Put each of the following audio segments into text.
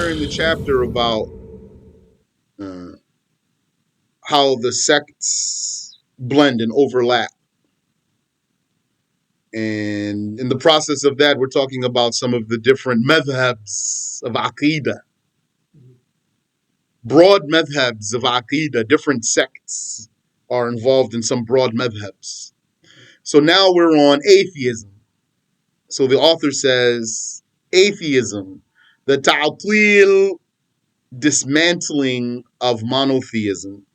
we're in the chapter about uh, how the sects blend and overlap. And in the process of that, we're talking about some of the different madhabs of aqidah, broad madhabs of aqidah, different sects are involved in some broad madhabs. So now we're on atheism. So the author says, atheism, the ta'til, dismantling of monotheism.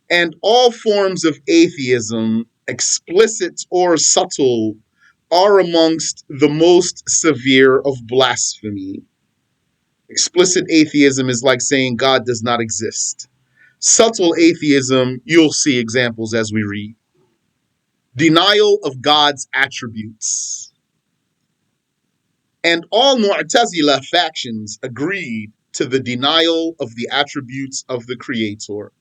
And all forms of atheism, explicit or subtle, are amongst the most severe of blasphemy. Explicit atheism is like saying God does not exist. Subtle atheism, you'll see examples as we read. Denial of God's attributes. And all Mu'tazila factions agreed to the denial of the attributes of the Creator.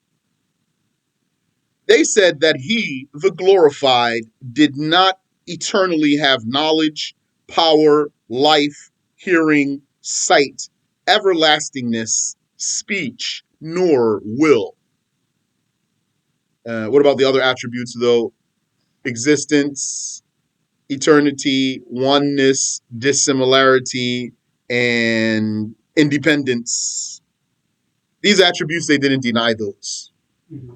They said that he, the glorified, did not eternally have knowledge, power, life, hearing, sight, everlastingness, speech, nor will. What about the other attributes, though? Existence, eternity, oneness, dissimilarity, and independence. These attributes, they didn't deny those. Mm-hmm.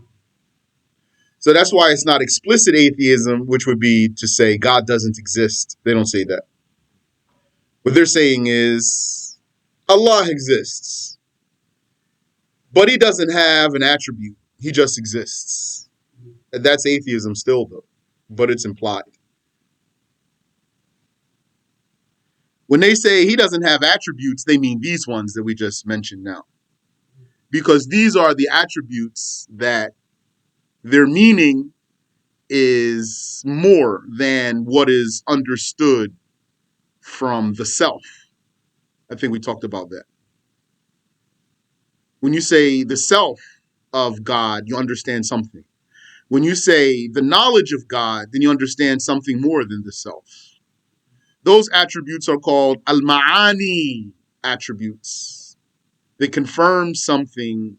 So that's why it's not explicit atheism, which would be to say God doesn't exist. They don't say that. What they're saying is Allah exists, but he doesn't have an attribute. He just exists. And that's atheism still, though, but it's implied. When they say he doesn't have attributes, they mean these ones that we just mentioned now. Because these are the attributes that their meaning is more than what is understood from the self. I think we talked about that. When you say the self of God, you understand something. When you say the knowledge of God, then you understand something more than the self. Those attributes are called al-ma'ani attributes. They confirm something.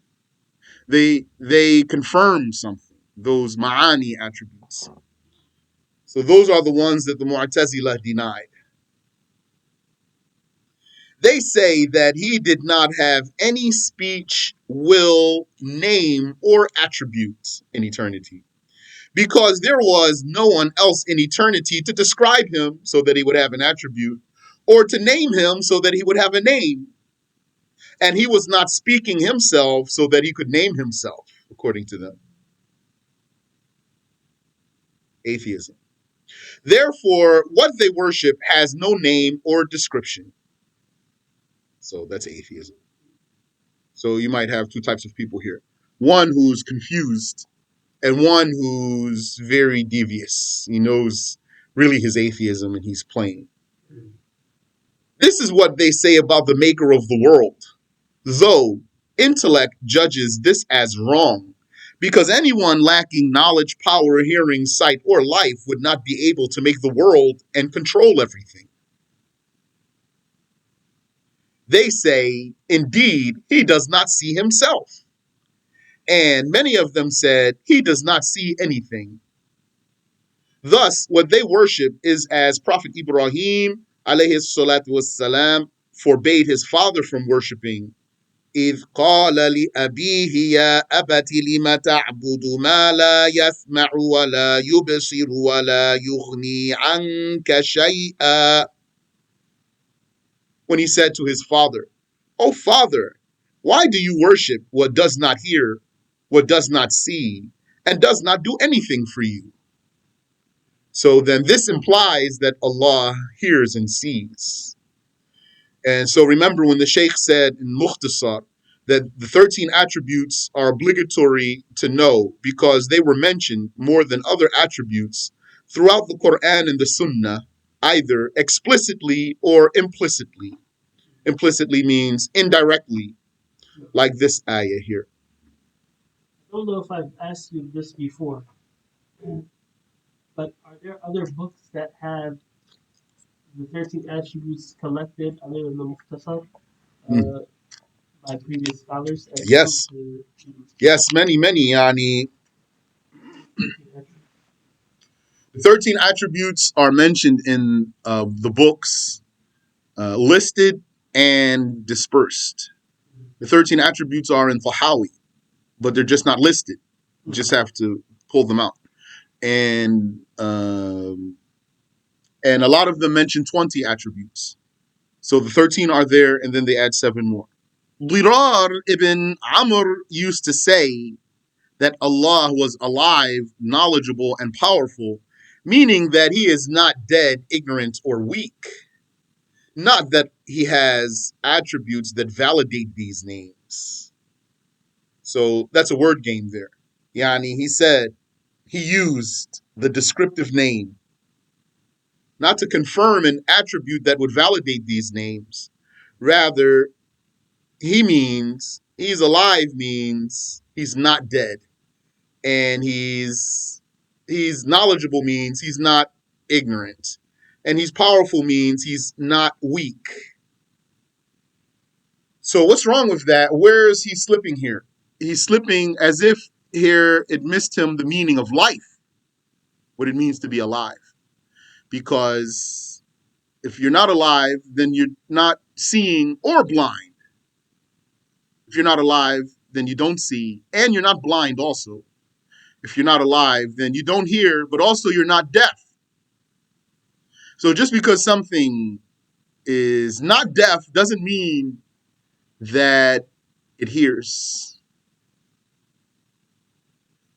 They confirm something. Those ma'ani attributes. So those are the ones that the Mu'tazila denied. They say that he did not have any speech, will, name, or attribute in eternity, because there was no one else in eternity to describe him so that he would have an attribute, or to name him so that he would have a name. And he was not speaking himself so that he could name himself, according to them. Atheism. Therefore, what they worship has no name or description. So that's atheism. So you might have two types of people here. One who's confused and one who's very devious. He knows really his atheism and he's playing. This is what they say about the maker of the world. Though intellect judges this as wrong, because anyone lacking knowledge, power, hearing, sight, or life would not be able to make the world and control everything. They say, indeed, he does not see himself. And many of them said, he does not see anything. Thus, what they worship is as Prophet Ibrahim, alayhi salatu wassalam, forbade his father from worshiping. إذ قال لأبيه يا أبت لم تعبد ما لا يسمع ولا يبصر ولا يغني عنك شيئا. When he said to his father, "O father, why do you worship what does not hear, what does not see, and does not do anything for you?" So then this implies that Allah hears and sees. And so remember when the Shaykh said in Mukhtasar that the 13 attributes are obligatory to know because they were mentioned more than other attributes throughout the Quran and the Sunnah, either explicitly or implicitly. Implicitly means indirectly, like this ayah here. I don't know if I've asked you this before, but are there other books that have the 13 attributes collected under the Mukhtasar Mm. by previous scholars as some of Yes. the Yes, many. Yani, 13 attributes. the 13 attributes are mentioned in the books, listed and dispersed. The 13 attributes are in Tahawi, but they're just not listed. You just have to pull them out. And a lot of them mention 20 attributes. So the 13 are there, and then they add 7 more. Dirar ibn Amr used to say that Allah was alive, knowledgeable, and powerful, meaning that he is not dead, ignorant, or weak. Not that he has attributes that validate these names. So that's a word game there. Yani, he said he used the descriptive name not to confirm an attribute that would validate these names. Rather, he means he's alive means he's not dead. And he's knowledgeable means he's not ignorant. And he's powerful means he's not weak. So what's wrong with that? Where is he slipping here? He's slipping as if here it missed him the meaning of life, what it means to be alive. Because if you're not alive, then you're not seeing or blind. If you're not alive, then you don't see, and you're not blind also. If you're not alive, then you don't hear, but also you're not deaf. So just because something is not deaf doesn't mean that it hears.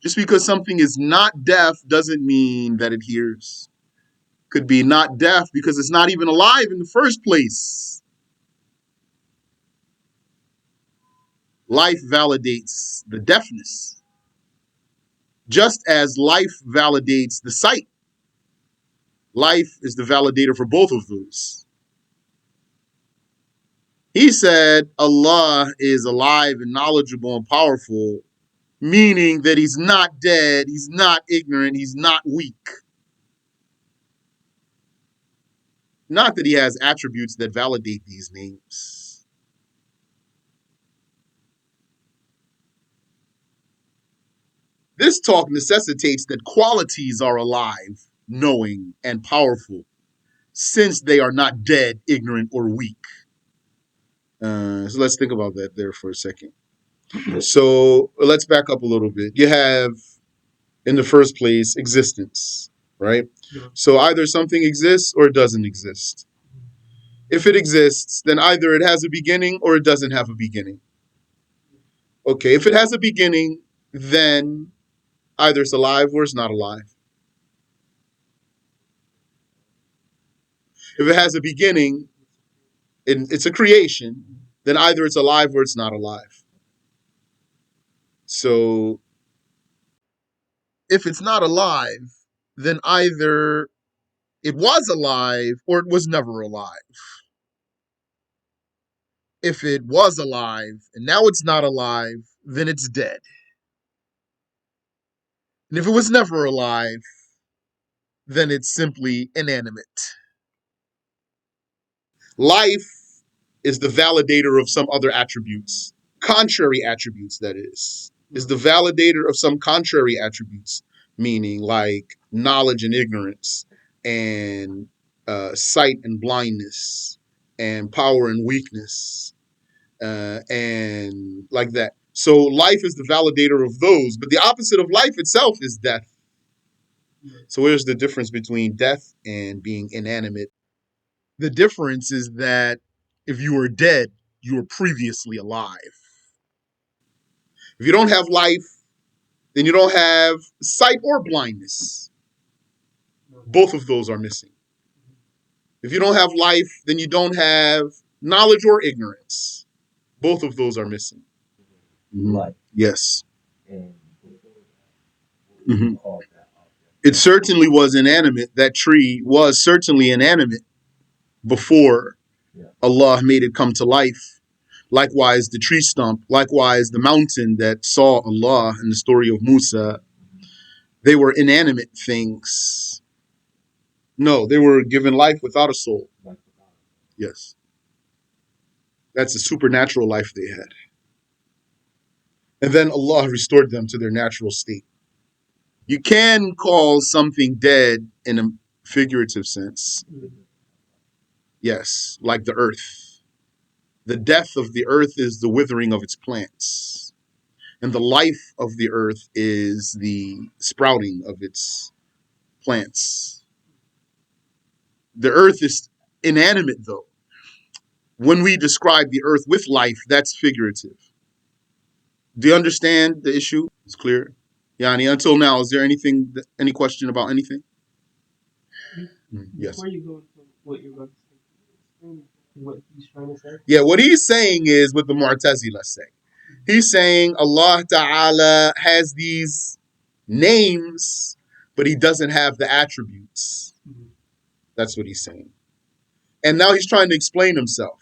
Just because something is not deaf doesn't mean that it hears. Could be not deaf because it's not even alive in the first place. Life validates the deafness, just as life validates the sight. Life is the validator for both of those. He said Allah is alive and knowledgeable and powerful, meaning that he's not dead, he's not ignorant, he's not weak. Not that he has attributes that validate these names. This talk necessitates that qualities are alive, knowing, and powerful, since they are not dead, ignorant, or weak. So let's think about that there for a second. So let's back up a little bit. You have, in the first place, existence, right? Yeah. So either something exists or it doesn't exist. If it exists, then either it has a beginning or it doesn't have a beginning. Okay, if it has a beginning, then either it's alive or it's not alive. If it has a beginning, it's a creation, then either it's alive or it's not alive. So if it's not alive, then either it was alive or it was never alive. If it was alive and now it's not alive, then it's dead. And if it was never alive, then it's simply inanimate. Life is the validator of some other attributes, contrary attributes, that is the validator of some contrary attributes, meaning like knowledge and ignorance, and sight and blindness, and power and weakness, and like that. So life is the validator of those, but the opposite of life itself is death. So where's the difference between death and being inanimate? The difference is that if you were dead, you were previously alive. If you don't have life, then you don't have sight or blindness. Both of those are missing. If you don't have life, then you don't have knowledge or ignorance. Both of those are missing. Life. Yes. And Mhm. call that object. It certainly was inanimate. That tree was certainly inanimate before Allah made it come to life. Likewise, the tree stump, likewise, the mountain that saw Allah in the story of Musa, they were inanimate things. No, they were given life without a soul. Life without a soul. Yes. That's a supernatural life they had. And then Allah restored them to their natural state. You can call something dead in a figurative sense. Yes, like the earth. The death of the earth is the withering of its plants. And the life of the earth is the sprouting of its plants. The earth is inanimate, though. When we describe the earth with life, that's figurative. Do you understand the issue? It's clear. Yani, until now, is there any question about anything? Yes. Before you go into what you're about to say, explain what he's trying to say. Yeah, what he's saying is what the Mu'tazila say. He's saying Allah Ta'ala has these names, but he doesn't have the attributes. That's what he's saying. And now he's trying to explain himself.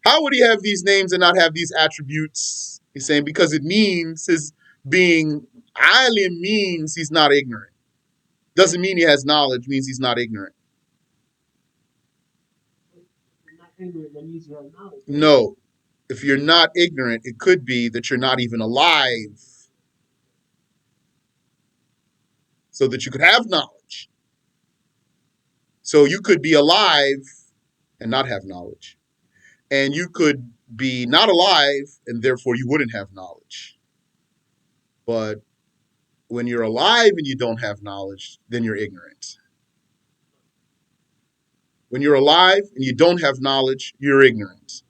How would he have these names and not have these attributes? He's saying because it means his being alim means he's not ignorant. Doesn't mean he has knowledge, means he's not ignorant. You're not ignorant, that means you have knowledge. No. If you're not ignorant, it could be that you're not even alive so that you could have knowledge. So you could be alive and not have knowledge. And you could be not alive and therefore you wouldn't have knowledge. But when you're alive and you don't have knowledge, then you're ignorant. When you're alive and you don't have knowledge, you're ignorant.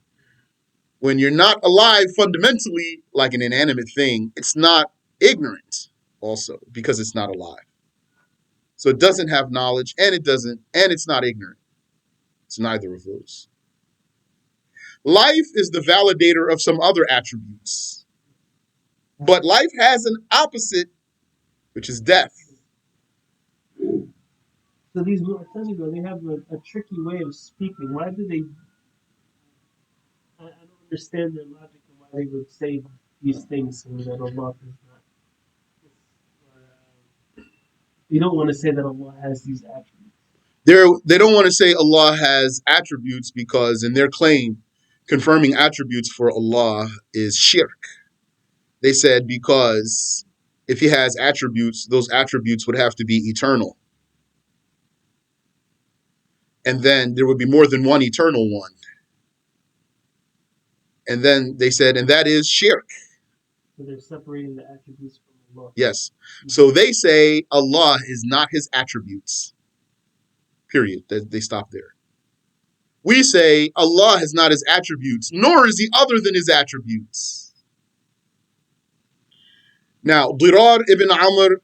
When you're not alive fundamentally, like an inanimate thing, it's not ignorant also because it's not alive. So it doesn't have knowledge and it's not ignorant. It's neither of those. Life is the validator of some other attributes. But life has an opposite, which is death. So these Mu'tazila, they have a tricky way of speaking. Why do they? I don't understand their logic and why they would say these things so that Allah does not. You don't want to say that Allah has these attributes. They don't want to say Allah has attributes because in their claim, confirming attributes for Allah is shirk. They said because if he has attributes, those attributes would have to be eternal. And then there would be more than one eternal one. And then they said, and that is shirk. So they're separating the attributes from Allah. Yes. So they say Allah is not his attributes. Period. They stop there. We say Allah is not his attributes, nor is he other than his attributes. Now, Dirar ibn Amr,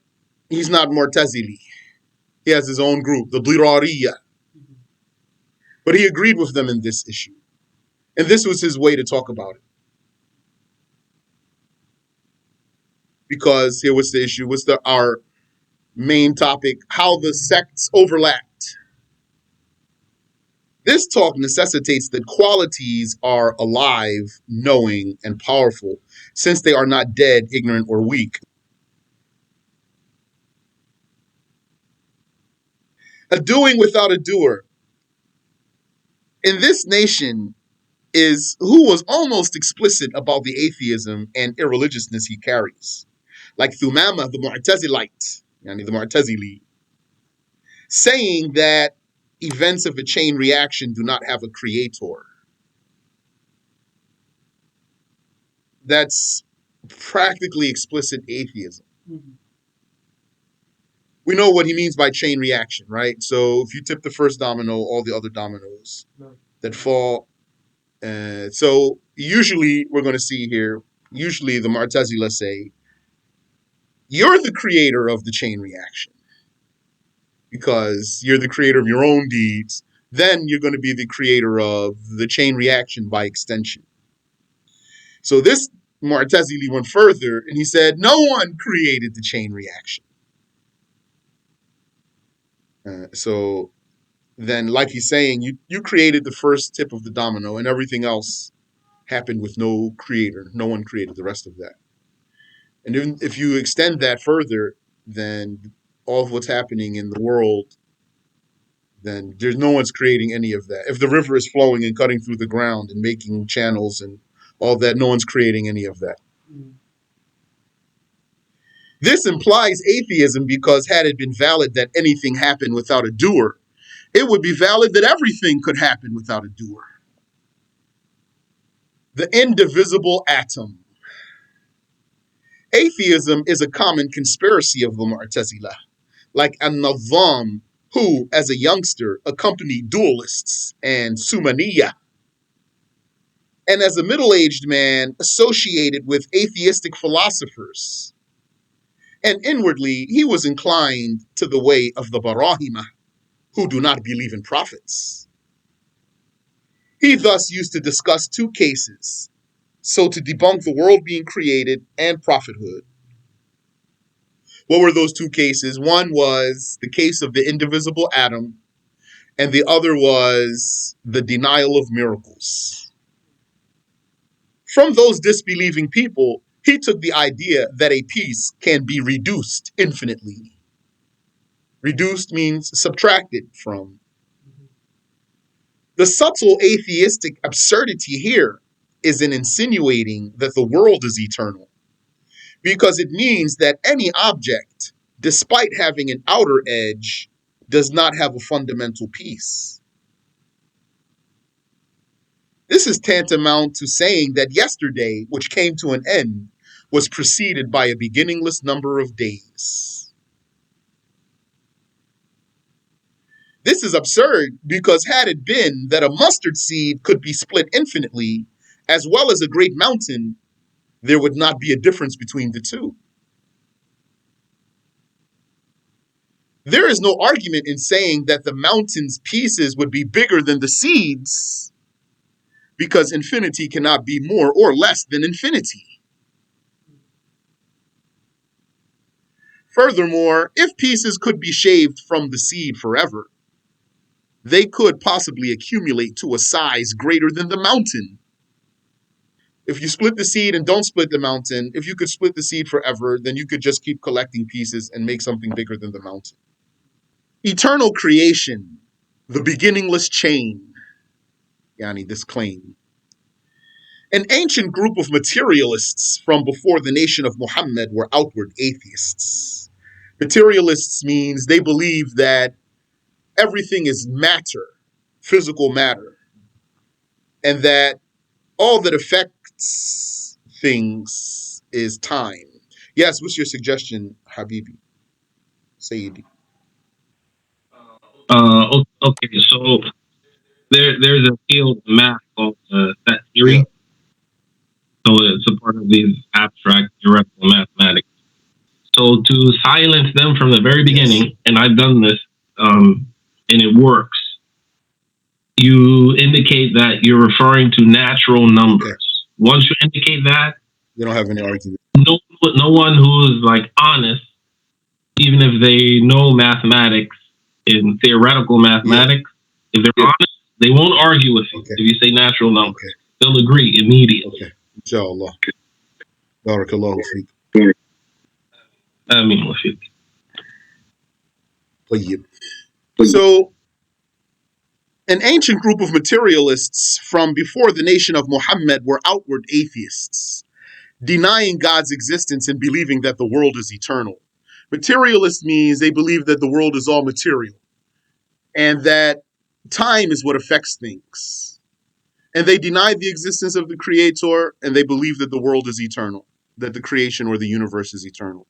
he's not Mu'tazili. He has his own group, the Dirariya. But he agreed with them in this issue. And this was his way to talk about it. Because here was the issue, our main topic, how the sects overlapped. This talk necessitates that qualities are alive, knowing, and powerful, since they are not dead, ignorant, or weak. A doing without a doer. In this nation is who was almost explicit about the atheism and irreligiousness he carries. Like Thumama, the Mu'tazilite, the Mu'tazili, saying that events of a chain reaction do not have a creator. That's practically explicit atheism. Mm-hmm. We know what he means by chain reaction, right? So if you tip the first domino, all the other dominoes that fall. So usually we're going to see here, usually the Mu'tazila say, you're the creator of the chain reaction because you're the creator of your own deeds. Then you're going to be the creator of the chain reaction by extension. So this Mu'tazili went further and he said, no one created the chain reaction. So then, like he's saying, you created the first tip of the domino and everything else happened with no creator. No one created the rest of that. And if you extend that further, then all of what's happening in the world then there's no one's creating any of that. If the river is flowing and cutting through the ground and making channels and all that, no one's creating any of that. This implies atheism because had it been valid that anything happened without a doer, it would be valid that everything could happen without a doer. The indivisible atom. Atheism is a common conspiracy of the Mu'tazila, like An-Nazam, who, as a youngster, accompanied dualists and Sumaniya, and as a middle-aged man, associated with atheistic philosophers. And inwardly, he was inclined to the way of the Barahima, who do not believe in prophets. He thus used to discuss two cases, so to debunk the world being created and prophethood. What were those two cases? One was the case of the indivisible atom, and the other was the denial of miracles. From those disbelieving people, he took the idea that a piece can be reduced infinitely. Reduced means subtracted from. The subtle atheistic absurdity here is in insinuating that the world is eternal, because it means that any object, despite having an outer edge, does not have a fundamental piece. This is tantamount to saying that yesterday, which came to an end, was preceded by a beginningless number of days. This is absurd because had it been that a mustard seed could be split infinitely, as well as a great mountain, there would not be a difference between the two. There is no argument in saying that the mountain's pieces would be bigger than the seeds, because infinity cannot be more or less than infinity. Furthermore, if pieces could be shaved from the seed forever, they could possibly accumulate to a size greater than the mountain. If you split the seed and don't split the mountain, if you could split the seed forever, then you could just keep collecting pieces and make something bigger than the mountain. Eternal creation, the beginningless chain, yani this claim. An ancient group of materialists from before the nation of Muhammad were outward atheists. Materialists means they believe that everything is matter, physical matter, and that all that affects things is time. Yes, what's your suggestion, Habibi? Sayyidi. Okay, so there's a field of math called set Yeah. theory. So it's a part of these abstract theoretical mathematics. So to silence them from the very beginning, and I've done this, and it works, you indicate that you're referring to natural numbers. Okay. Once you indicate that, You don't have any argument. no one who's like honest, even if they know mathematics in theoretical mathematics, if they're honest, they won't argue with you if you say natural numbers. Okay. They'll agree immediately. Okay. Inshallah. Barakallahu feek. I mean, with you. Tayyib. So, an ancient group of materialists from before the nation of Muhammad were outward atheists, denying God's existence and believing that the world is eternal. Materialist means they believe that the world is all material and that time is what affects things. And they deny the existence of the Creator, and they believe that the world is eternal, that the creation or the universe is eternal.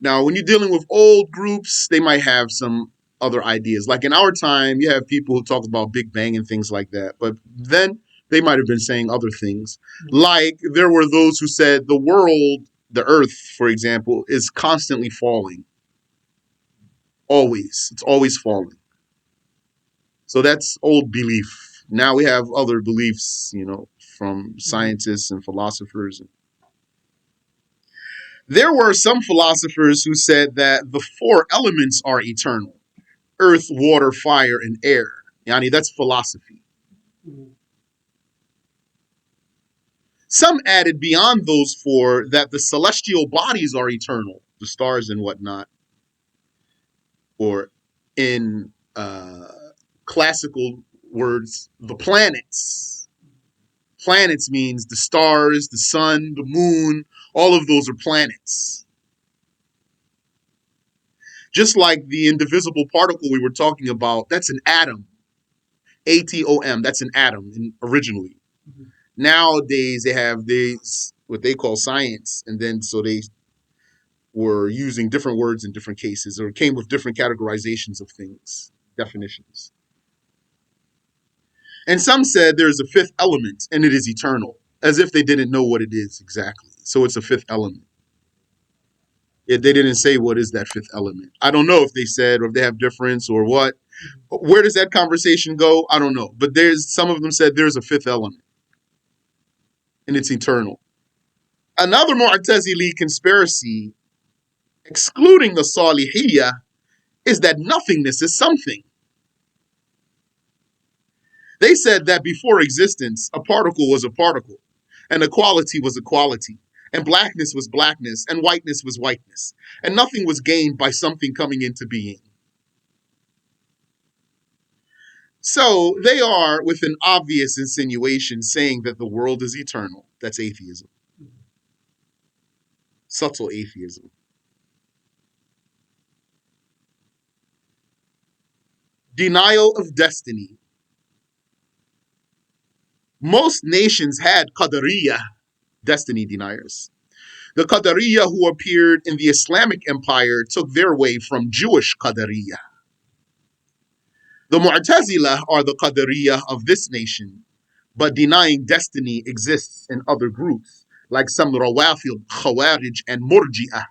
Now, when you're dealing with old groups, they might have some other ideas. Like in our time, you have people who talk about Big Bang and things like that. But then they might have been saying other things. Like there were those who said the world, the earth, for example, is constantly falling. Always. It's always falling. So that's old belief. Now we have other beliefs, from scientists and philosophers. There were some philosophers who said that the four elements are eternal: earth, water, fire, and air. Yani, that's philosophy. Some added beyond those four that the celestial bodies are eternal, the stars and whatnot. Or in classical words, the planets. Planets means the stars, the sun, the moon, all of those are planets. Just like the indivisible particle we were talking about, that's an atom. Atom, that's an atom originally. Mhm. Nowadays they have this what they call science, and then so they were using different words in different cases, or came with different categorizations of things, definitions. And some said there's a fifth element and it is eternal, as if they didn't know what it is exactly. So it's a fifth element. Yet they didn't say what is that fifth element. I don't know if they said or if they have difference or what. Where does that conversation go? I don't know. But there's some of them said there's a fifth element and it's eternal. Another Mu'tazili conspiracy, excluding the Salihiyya, is that nothingness is something. They said that before existence, a particle was a particle, and a quality was a quality, and blackness was blackness, and whiteness was whiteness, and nothing was gained by something coming into being. So they are, with an obvious insinuation, saying that the world is eternal. That's atheism. Subtle atheism. Denial of destiny. Most nations had Qadariyah, destiny deniers. The Qadariyah who appeared in the Islamic empire took their way from Jewish Qadariyah. The Mu'tazila are the Qadariyah of this nation, but denying destiny exists in other groups, like some Rawafid, Khawarij, and Murji'ah.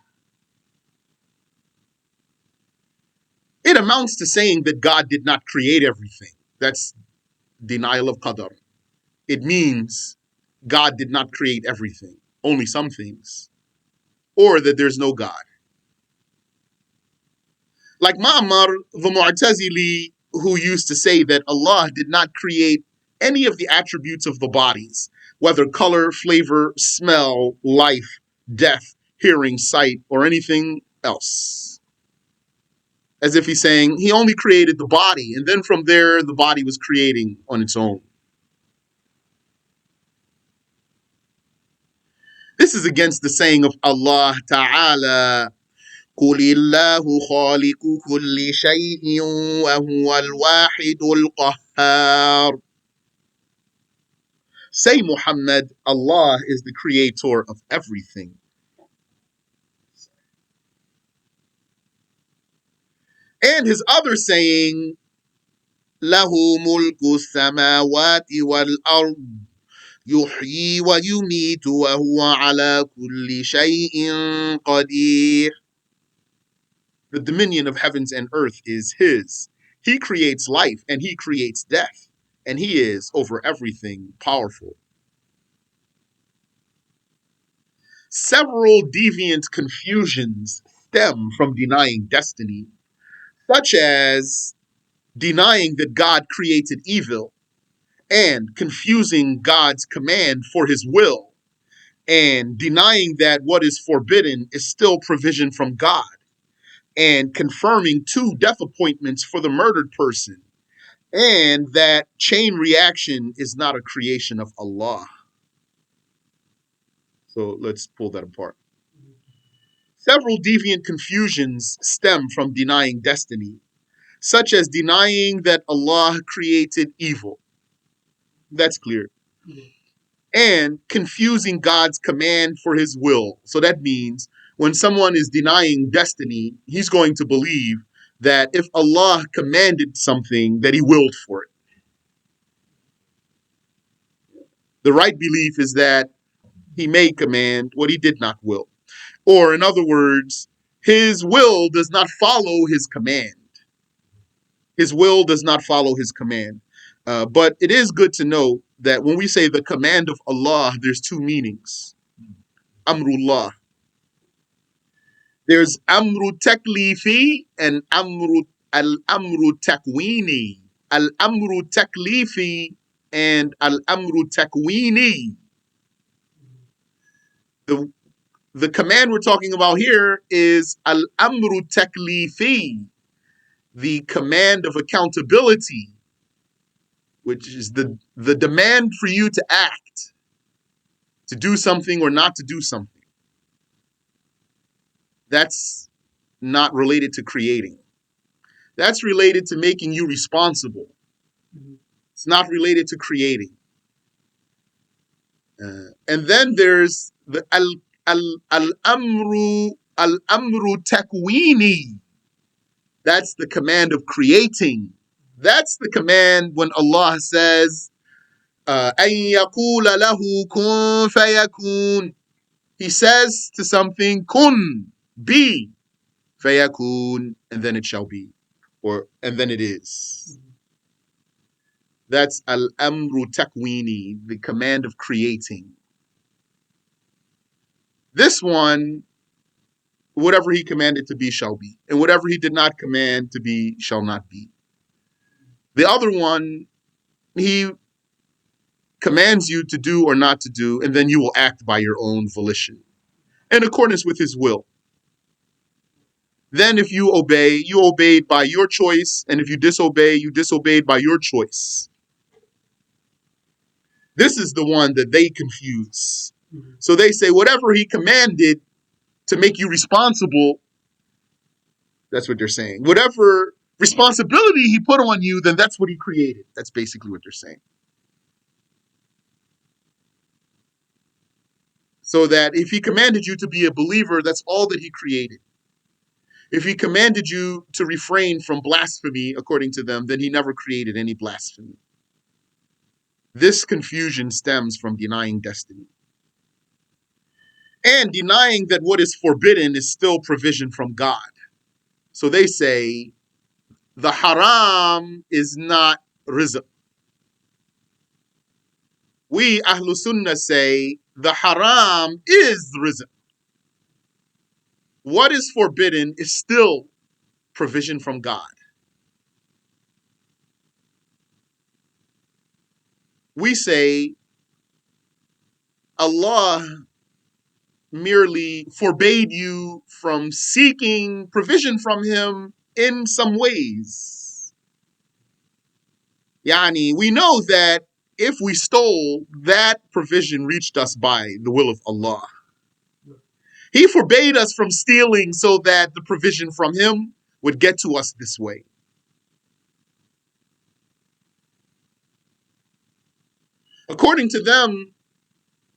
It amounts to saying that God did not create everything. That's denial of Qadar. It means God did not create everything, only some things, or that there's no God. Like Ma'mar, the Mu'tazili, who used to say that Allah did not create any of the attributes of the bodies, whether color, flavor, smell, life, death, hearing, sight, or anything else. As if he's saying he only created the body, and then from there, the body was creating on its own. This is against the saying of Allah Ta'ala, قُلِ اللَّهُ خَالِقُ كُلِّ شَيْءٍ وَهُوَ الْوَاحِدُ الْقَهَّارُ. Say, Muhammad, Allah is the creator of everything. And his other saying, لَهُ مُلْكُ السَّمَاوَاتِ وَالْأَرْضِ يُحْيِي وَيُمِيتُ وَهُوَ عَلَى كُلِّ شَيْءٍ قَدِيرٌ. The dominion of heavens and earth is his. He creates life and he creates death, and he is over everything powerful. Several deviant confusions stem from denying destiny, such as denying that God created evil and confusing God's command for his will, and denying that what is forbidden is still provision from God, and confirming 2 death appointments for the murdered person, and that chain reaction is not a creation of Allah. So let's pull that apart. Several deviant confusions stem from denying destiny, such as denying that Allah created evil. That's clear. And confusing God's command for his will. So that means when someone is denying destiny, he's going to believe that if Allah commanded something, that he willed for it. The right belief is that he may command what he did not will. Or in other words, his will does not follow his command. His will does not follow his command. But it is good to know that when we say the command of Allah, there's 2 meanings. Amrullah. There's amru taklifi and al-amru takwini. Al-amru taklifi and al-amru takwini. The command we're talking about here is al-amru taklifi. the command of accountability, which is the demand for you to act, to do something or not to do something. That's not related to creating. That's related to making you responsible. It's not related to creating. And then there's the al-amru takwini. That's the command of creating. That's the command when Allah says, أَن يَقُولَ لَهُ كُن فَيَكُونَ. He says to something, kun, be, fayakun, and then it shall be, and then it is. That's al-amru takwini, the command of creating. This one, whatever he commanded to be shall be, and whatever he did not command to be shall not be. The other one, he commands you to do or not to do, and then you will act by your own volition, in accordance with his will. Then if you obey, you obeyed by your choice, and if you disobey, you disobeyed by your choice. This is the one that they confuse. So they say whatever he commanded to make you responsible, that's what they're saying. Whatever responsibility he put on you, then that's what he created. That's basically what they're saying. So that if he commanded you to be a believer, that's all that he created. If he commanded you to refrain from blasphemy, according to them, then he never created any blasphemy. This confusion stems from denying destiny. And denying that what is forbidden is still provision from God. So they say the haram is not rizq. We Ahlul Sunnah say the haram is rizq. What is forbidden is still provision from God. We say Allah merely forbade you from seeking provision from him in some ways. Yani, we know that if we stole, that provision reached us by the will of Allah. He forbade us from stealing so that the provision from him would get to us this way. According to them,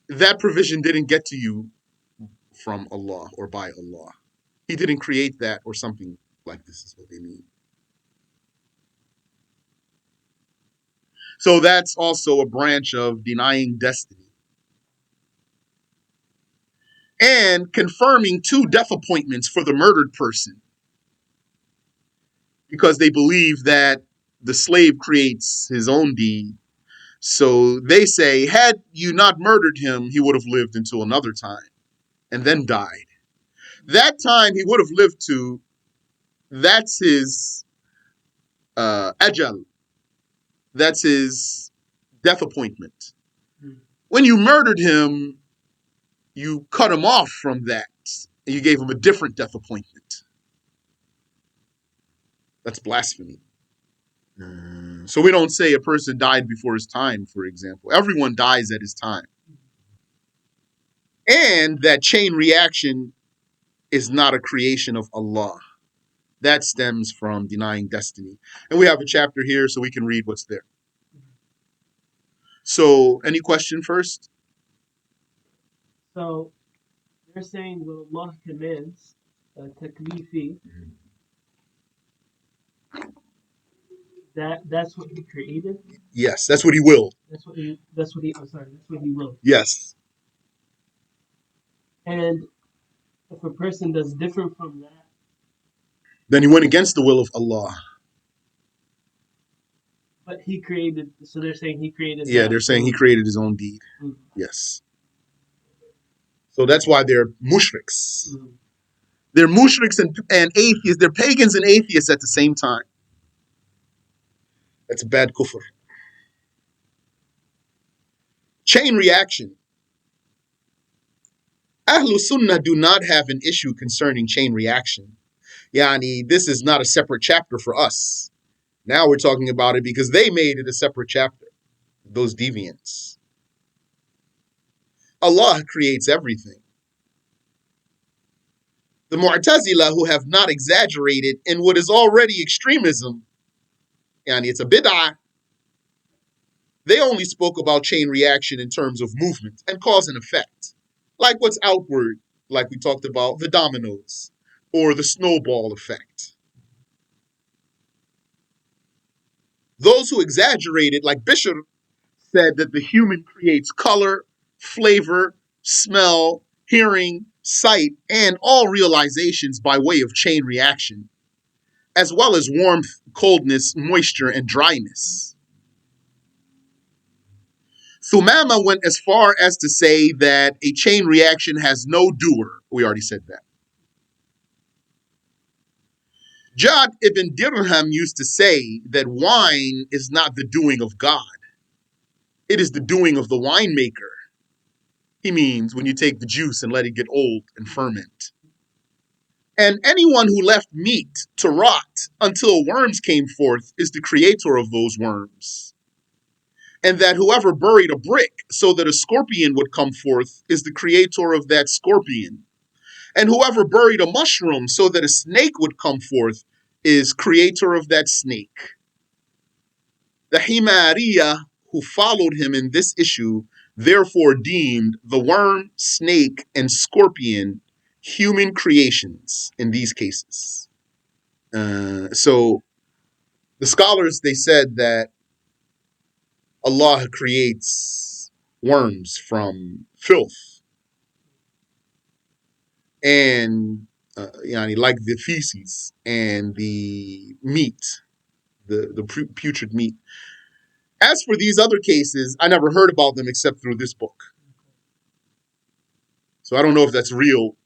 that provision didn't get to you from Allah or by Allah. He didn't create that or something like this is what they mean. So that's also a branch of denying destiny. And confirming 2 death appointments for the murdered person. Because they believe that the slave creates his own deed. So they say, had you not murdered him, he would have lived until another time and then died. That time he would have lived to, that's his ajal. That's his death appointment. When you murdered him, you cut him off from that. And you gave him a different death appointment. That's blasphemy. So we don't say a person died before his time, for example. Everyone dies at his time. And that chain reaction is not a creation of Allah. That stems from denying destiny. And we have a chapter here so we can read what's there. So, any question first? So they're saying when Allah commands taklifi, that's what he created. Yes, that's what he willed. That's what he that's what he willed. Yes. And if a person does different from that, Then he went against the will of Allah. but he created, so they're saying he created. Yeah, they're saying he created his own deed. Mm-hmm. Yes. So that's why they're mushriks. Mm-hmm. They're mushriks and atheists. They're pagans and atheists at the same time. That's bad kufr. Chain reaction. Ahlul Sunnah do not have an issue concerning chain reaction. Yani, this is not a separate chapter for us. Now we're talking about it because they made it a separate chapter, those deviants. Allah creates everything. The Mu'tazila, who have not exaggerated in what is already extremism, yani it's a bid'ah, they only spoke about chain reaction in terms of movement and cause and effect. Like what's outward, like we talked about, the dominoes, or the snowball effect. Those who exaggerated, like Bishop said, that the human creates color, flavor, smell, hearing, sight, and all realizations by way of chain reaction, as well as warmth, coldness, moisture, and dryness. Thumama went as far as to say that a chain reaction has no doer. We already said that. Jad ibn Dirham used to say that wine is not the doing of God. It is the doing of the winemaker. He means when you take the juice and let it get old and ferment. And anyone who left meat to rot until worms came forth is the creator of those worms. And that whoever buried a brick so that a scorpion would come forth is the creator of that scorpion. And whoever buried a mushroom so that a snake would come forth is creator of that snake. The Himariya, who followed him in this issue, therefore deemed the worm, snake, and scorpion human creations in these cases. So the scholars, they said that Allah creates worms from filth and like the feces and the meat, the putrid meat. As for these other cases, I never heard about them except through this book. So I don't know if that's real.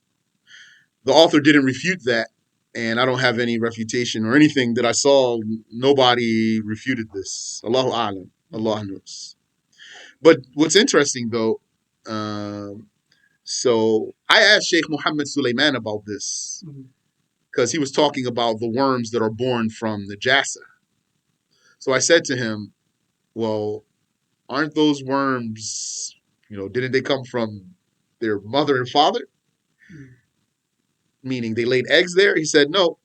The author didn't refute that, and I don't have any refutation or anything that I saw. Nobody refuted this. Allahu A'lam. Allah knows. But what's interesting, though, so I asked Sheikh Muhammad Sulaiman about this because he was talking about the worms that are born from the Jassa. So I said to him, well, aren't those worms, didn't they come from their mother and father? Meaning they laid eggs there? He said, no.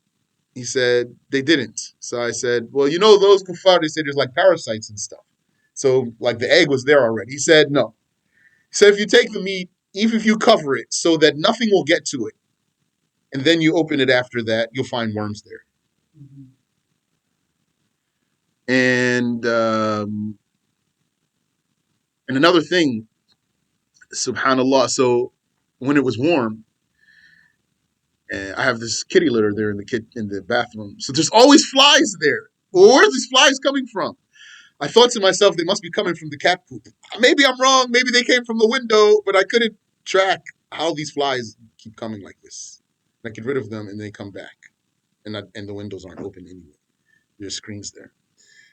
He said, they didn't. So I said, well, those kuffar, they said there's like parasites and stuff. So like the egg was there already. He said, no. He said, if you take the meat, even if you cover it so that nothing will get to it, and then you open it after that, you'll find worms there. And another thing, subhanAllah, so when it was warm, I have this kitty litter there in the bathroom. So there's always flies there. Well, where are these flies coming from? I thought to myself, they must be coming from the cat poop. Maybe I'm wrong. Maybe they came from the window, but I couldn't track how these flies keep coming like this. And I get rid of them and they come back. And the windows aren't open anyway. There's screens there.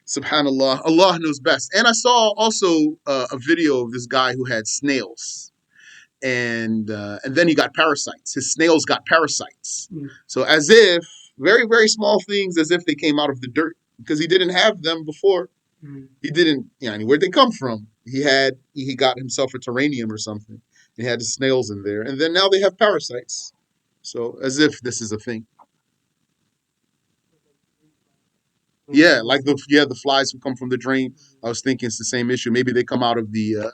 Subhanallah, Allah knows best. And I saw also a video of this guy who had snails. And then he got parasites. His snails got parasites. So as if, very, very small things, as if they came out of the dirt. Because he didn't have them before. He didn't, where'd they come from? He got himself a terrarium or something. He had the snails in there. And then now they have parasites. So as if this is a thing. Yeah, like the flies who come from the drain. I was thinking it's the same issue. Maybe they come out of the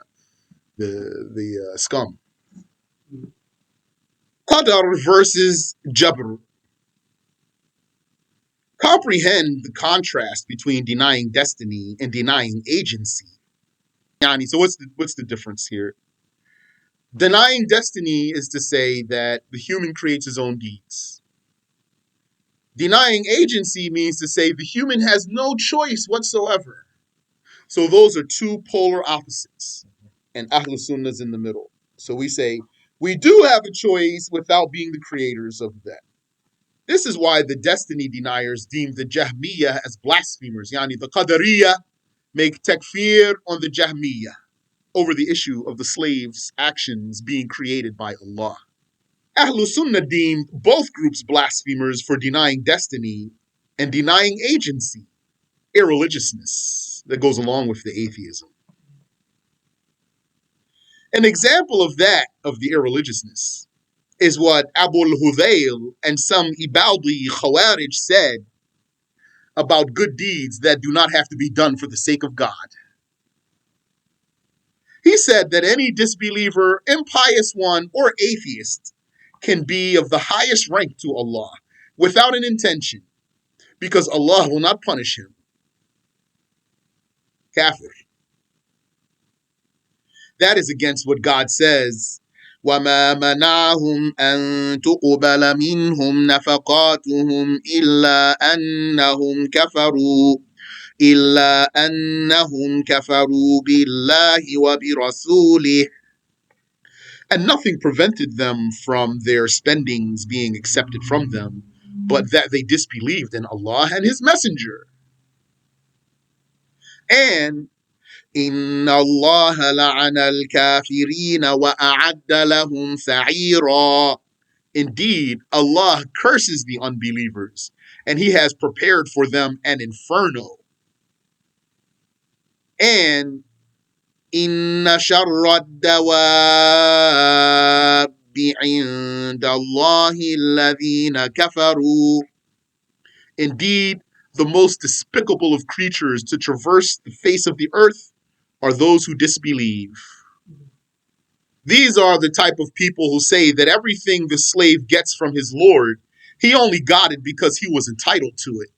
scum. Qadar versus Jabr. Comprehend the contrast between denying destiny and denying agency. So what's the difference here? Denying destiny is to say that the human creates his own deeds. Denying agency means to say the human has no choice whatsoever. So those are two polar opposites. And Ahlul Sunnah is in the middle. So we say, we do have a choice without being the creators of that. This is why the destiny deniers deem the Jahmiyyah as blasphemers. Yani the Qadariyah make takfir on the Jahmiyyah over the issue of the slaves' actions being created by Allah. Ahlus Sunnah deemed both groups blasphemers for denying destiny and denying agency, irreligiousness that goes along with the atheism. An example of that, of the irreligiousness, is what Abul-Hudayl and some Ibadi Khawarij said about good deeds that do not have to be done for the sake of God. He said that any disbeliever, impious one, or atheist can be of the highest rank to Allah without an intention, because Allah will not punish him. Kafir. That is against what God says. وَمَا مَنَعَهُمْ أَن تُقْبَلَ مِنْهُمْ نَفَقَاتُهُمْ إِلَّا أَنَّهُمْ كَفَرُوا بِاللَّهِ وَبِرَسُولِهِ. And nothing prevented them from their spendings being accepted from them, but that they disbelieved in Allah and His Messenger. And إِنَّ اللَّهَ لَعَنَ الْكَافِرِينَ وَأَعَدَّ لَهُمْ سَعِيرًا. Indeed, Allah curses the unbelievers, and He has prepared for them an inferno. And إِنَّ شَرَّ الدَّوَابِّ عِندَ اللَّهِ الَّذِينَ كَفَرُوا. Indeed, the most despicable of creatures to traverse the face of the earth are those who disbelieve. These are the type of people who say that everything the slave gets from his Lord, he only got it because he was entitled to it.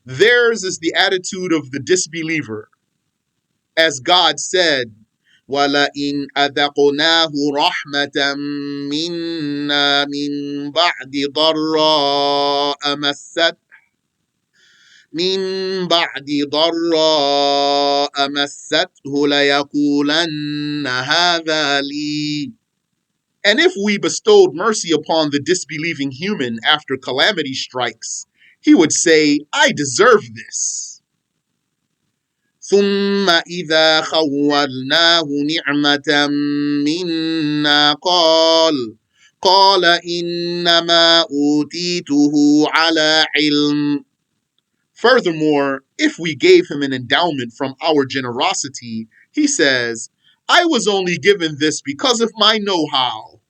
Theirs is the attitude of the disbeliever. As God said, وَلَئِنْ أَذَقْنَاهُ رَحْمَةً مِنَّا مِنْ بَعْدِ ضَرَّاءَ مَسَّتْهُ لَيَقُولَنَّ هَذَا لِي. And if we bestowed mercy upon the disbelieving human after calamity strikes, he would say, I deserve this. ثُمَّ إِذَا خَوَّلْنَاهُ نِعْمَةً مِنَّا قَالَ إِنَّمَا أُوتِيتُهُ عَلَى عِلْمٍ. Furthermore, if we gave him an endowment from our generosity, he says, I was only given this because of my know-how.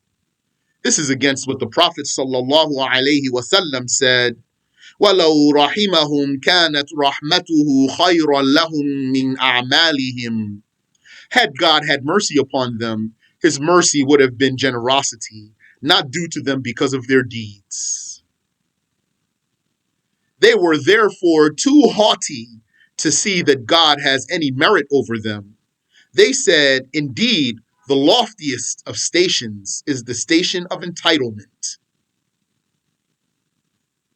This is against what the Prophet ﷺ said, وَلَوْ رَحِمَهُمْ كَانَتْ رَحْمَتُهُ خَيْرًا لَهُمْ مِنْ أَعْمَالِهِمْ. Had God had mercy upon them, His mercy would have been generosity, not due to them because of their deeds. They were therefore too haughty to see that God has any merit over them. They said, indeed, the loftiest of stations is the station of entitlement.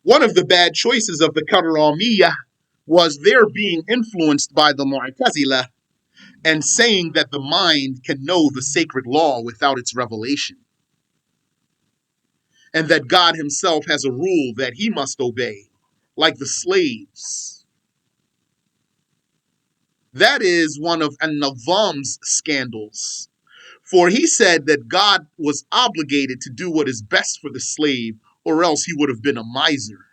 One of the bad choices of the Karramiyah was their being influenced by the Mu'tazila and saying that the mind can know the sacred law without its revelation, and that God Himself has a rule that He must obey, like the slaves. That is one of An-Nazam's scandals, for he said that God was obligated to do what is best for the slave, or else he would have been a miser.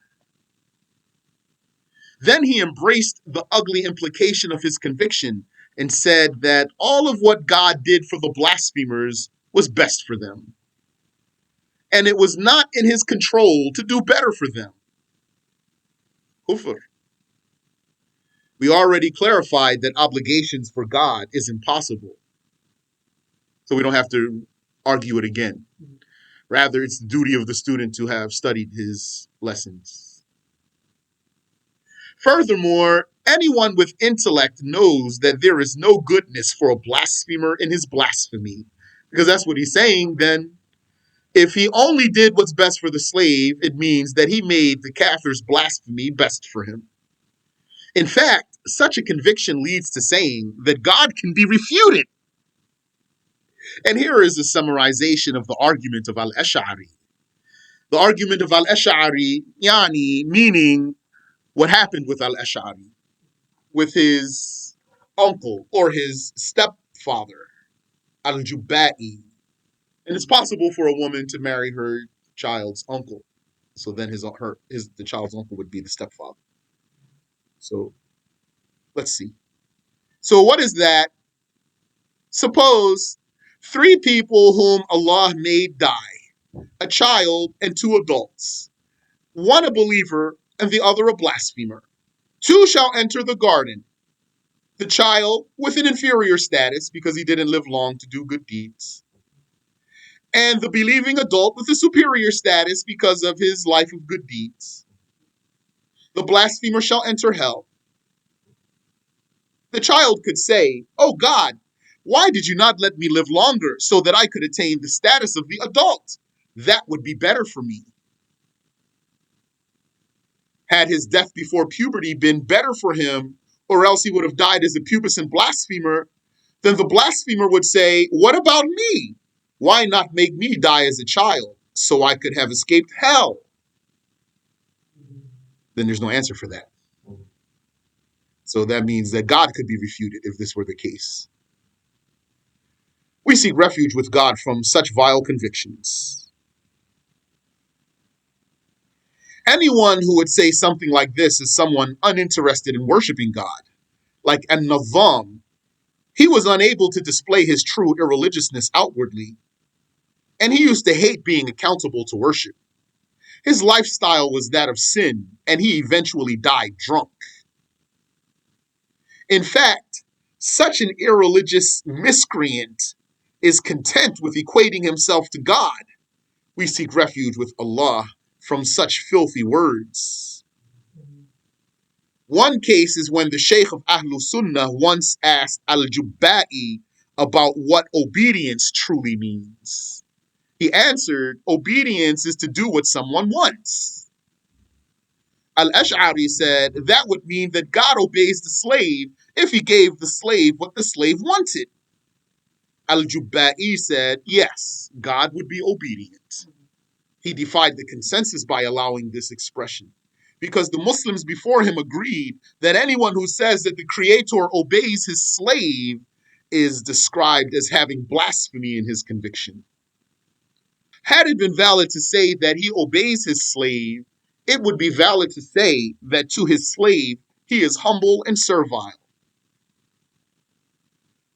Then he embraced the ugly implication of his conviction and said that all of what God did for the blasphemers was best for them, and it was not in His control to do better for them. Kufr. We already clarified that obligations for God is impossible, so we don't have to argue it again. Rather, it's the duty of the student to have studied his lessons. Furthermore, anyone with intellect knows that there is no goodness for a blasphemer in his blasphemy, because that's what he's saying. Then, if he only did what's best for the slave, it means that he made the kafir's blasphemy best for him. In fact, such a conviction leads to saying that God can be refuted. And here is a summarization of the argument of Al-Ash'ari. The argument of Al-Ash'ari, meaning what happened with Al-Ash'ari, with his uncle or his stepfather, Al-Jubba'i. And it's possible for a woman to marry her child's uncle. So then the child's uncle would be the stepfather. So let's see. So what is that? Suppose 3 people whom Allah made die, a child and 2 adults, one a believer and the other a blasphemer. 2 shall enter the garden, the child with an inferior status because he didn't live long to do good deeds, and the believing adult with a superior status because of his life of good deeds. The blasphemer shall enter hell. The child could say, "Oh God, why did you not let me live longer so that I could attain the status of the adult? That would be better for me." Had his death before puberty been better for him, or else he would have died as a pubescent blasphemer, then the blasphemer would say, "What about me? Why not make me die as a child so I could have escaped hell?" Then there's no answer for that. So that means that God could be refuted if this were the case. We seek refuge with God from such vile convictions. Anyone who would say something like this is someone uninterested in worshiping God, like An-Nazam. He was unable to display his true irreligiousness outwardly, and he used to hate being accountable to worship. His lifestyle was that of sin, and he eventually died drunk. In fact, such an irreligious miscreant is content with equating himself to God. We seek refuge with Allah from such filthy words. One case is when the Sheikh of Ahlul Sunnah once asked Al-Jubba'i about what obedience truly means. He answered, "Obedience is to do what someone wants." Al-Ash'ari said that would mean that God obeys the slave if he gave the slave what the slave wanted. Al-Jubba'i said, yes, God would be obedient. He defied the consensus by allowing this expression, because the Muslims before him agreed that anyone who says that the Creator obeys his slave is described as having blasphemy in his conviction. Had it been valid to say that he obeys his slave, it would be valid to say that to his slave he is humble and servile.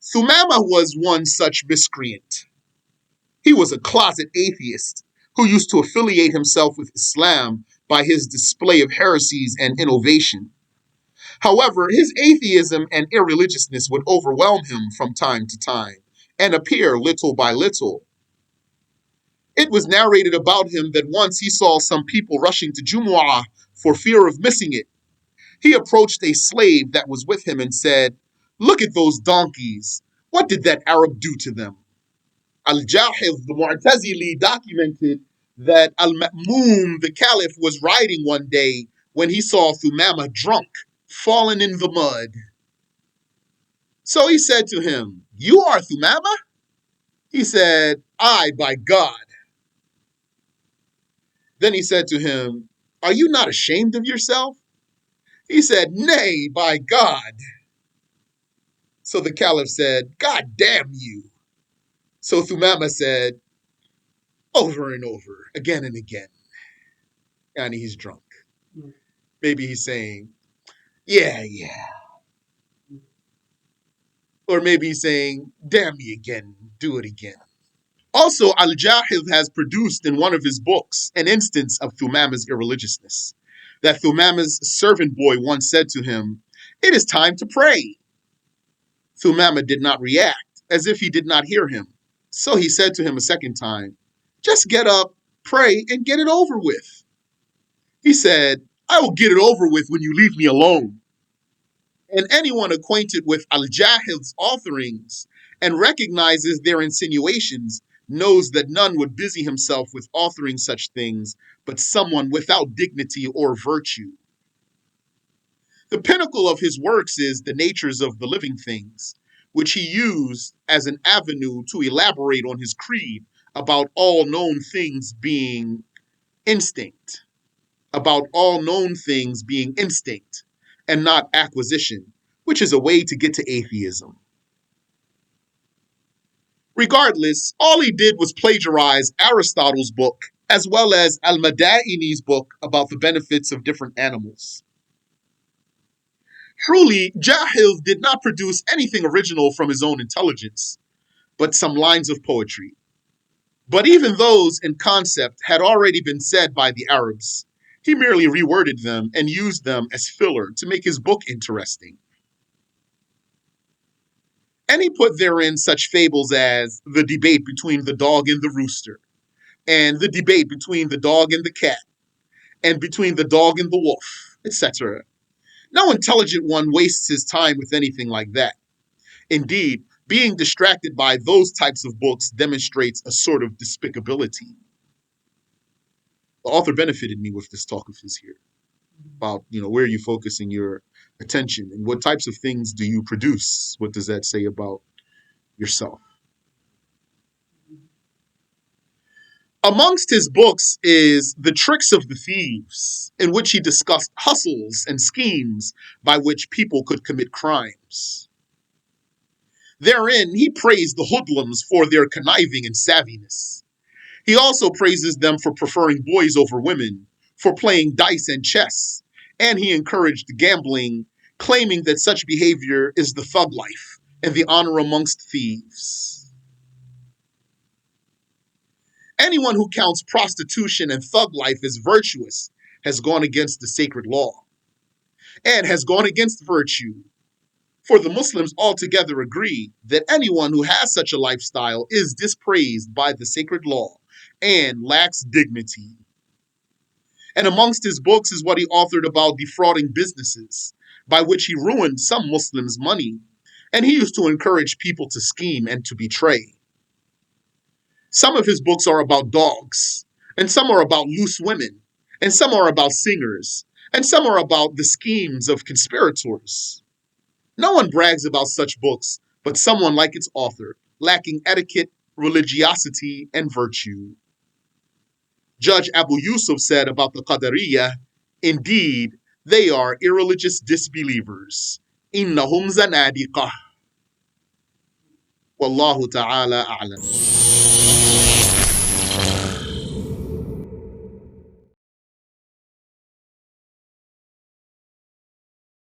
Thumama was one such miscreant. He was a closet atheist who used to affiliate himself with Islam by his display of heresies and innovation. However, his atheism and irreligiousness would overwhelm him from time to time and appear little by little. It was narrated about him that once he saw some people rushing to Jumu'ah for fear of missing it. He approached a slave that was with him and said, "Look at those donkeys. What did that Arab do to them?" Al-Jahiz, the Mu'tazili, documented that Al-Ma'mun, the caliph, was riding one day when he saw Thumama drunk, fallen in the mud. So he said to him, "You are Thumama?" He said, "I, by God." Then he said to him, "Are you not ashamed of yourself?" He said, "Nay, by God." So the caliph said, "God damn you." So Thumama said, over and over, again and again. And he's drunk. Maybe he's saying, "Yeah, yeah." Or maybe he's saying, "Damn me again, do it again." Also, Al-Jahiz has produced in one of his books an instance of Thumama's irreligiousness. That Thumama's servant boy once said to him, "It is time to pray." Thumama did not react, as if he did not hear him. So he said to him a second time, "Just get up, pray, and get it over with." He said, "I will get it over with when you leave me alone." And anyone acquainted with Al-Jahil's authorings and recognizes their insinuations knows that none would busy himself with authoring such things, but someone without dignity or virtue. The pinnacle of his works is The Natures of the Living Things, which he used as an avenue to elaborate on his creed about all known things being instinct, and not acquisition, which is a way to get to atheism. Regardless, all he did was plagiarize Aristotle's book, as well as Al-Madaini's book about the benefits of different animals. Truly, Jahil did not produce anything original from his own intelligence, but some lines of poetry. But even those in concept had already been said by the Arabs. He merely reworded them and used them as filler to make his book interesting. And he put therein such fables as the debate between the dog and the rooster, and the debate between the dog and the cat, and between the dog and the wolf, etc. No intelligent one wastes his time with anything like that. Indeed, being distracted by those types of books demonstrates a sort of despicability. The author benefited me with this talk of his here about, where are you focusing your attention and what types of things do you produce? What does that say about yourself? Amongst his books is The Tricks of the Thieves, in which he discussed hustles and schemes by which people could commit crimes. Therein, he praised the hoodlums for their conniving and savviness. He also praises them for preferring boys over women, for playing dice and chess, and he encouraged gambling, claiming that such behavior is the thug life and the honor amongst thieves. Anyone who counts prostitution and thug life as virtuous has gone against the sacred law and has gone against virtue. For the Muslims altogether agree that anyone who has such a lifestyle is dispraised by the sacred law and lacks dignity. And amongst his books is what he authored about defrauding businesses, by which he ruined some Muslims' money, and he used to encourage people to scheme and to betray. Some of his books are about dogs, and some are about loose women, and some are about singers, and some are about the schemes of conspirators. No one brags about such books, but someone like its author, lacking etiquette, religiosity, and virtue. Judge Abu Yusuf said about the Qadariyah, indeed, they are irreligious disbelievers. Innahum zanadiqah. Wallahu ta'ala a'lam.